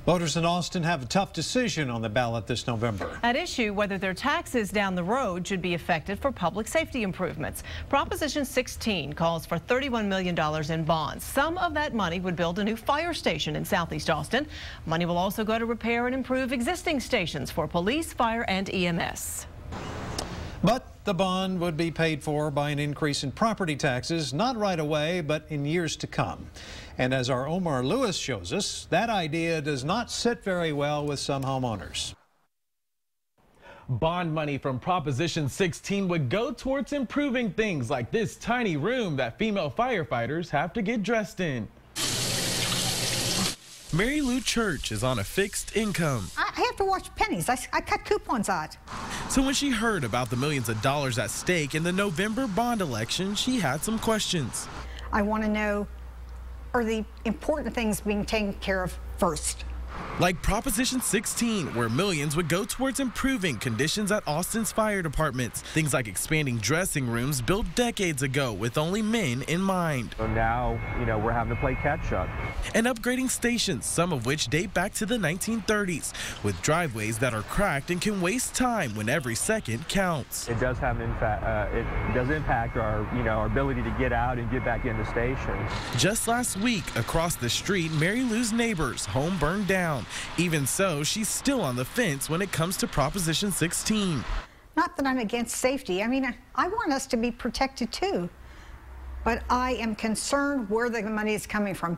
Voters in Austin have a tough decision on the ballot this November. At issue whether their taxes down the road should be affected for public safety improvements. Proposition 16 calls for $31 million in bonds. Some of that money would build a new fire station in Southeast Austin. Money will also go to repair and improve existing stations for police, fire, and EMS. But the bond would be paid for by an increase in property taxes, not right away, but in years to come. And as our Omar Lewis shows us, that idea does not sit very well with some homeowners. Bond money from Proposition 16 would go towards improving things like this tiny room that female firefighters have to get dressed in. Mary Lou Church is on a fixed income. I have to watch pennies. I cut coupons out. So when she heard about the millions of dollars at stake in the November bond election, she had some questions. I want to know, are the important things being taken care of first? Like Proposition 16, where millions would go towards improving conditions at Austin's fire departments. Things like expanding dressing rooms built decades ago with only men in mind. So now, we're having to play catch up. And upgrading stations, some of which date back to the 1930s, with driveways that are cracked and can waste time when every second counts. It does have impact our, our ability to get out and get back in the station. Just last week, across the street, Mary Lou's neighbor's home burned down. Even so, she's still on the fence when it comes to Proposition 16. Not that I'm against safety. I mean, I want us to be protected too. But I am concerned where the money is coming from.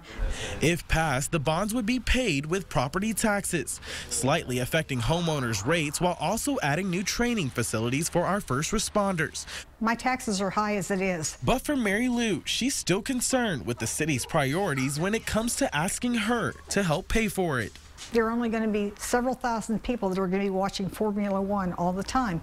If passed, the bonds would be paid with property taxes, slightly affecting homeowners' rates while also adding new training facilities for our first responders. My taxes are high as it is. But for Mary Lou, she's still concerned with the city's priorities when it comes to asking her to help pay for it. There are only going to be several thousand people that are going to be watching Formula One all the time.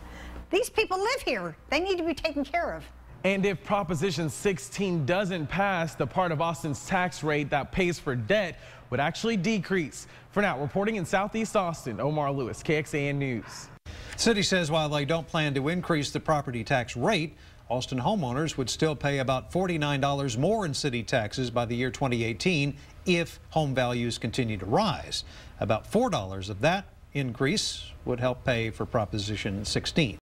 These people live here. They need to be taken care of. And if Proposition 16 doesn't pass, the part of Austin's tax rate that pays for debt would actually decrease. For now, reporting in Southeast Austin, Omar Lewis, KXAN News. The city says while they don't plan to increase the property tax rate, Austin homeowners would still pay about $49 more in city taxes by the year 2018 if home values continue to rise. About $4 of that increase would help pay for Proposition 16.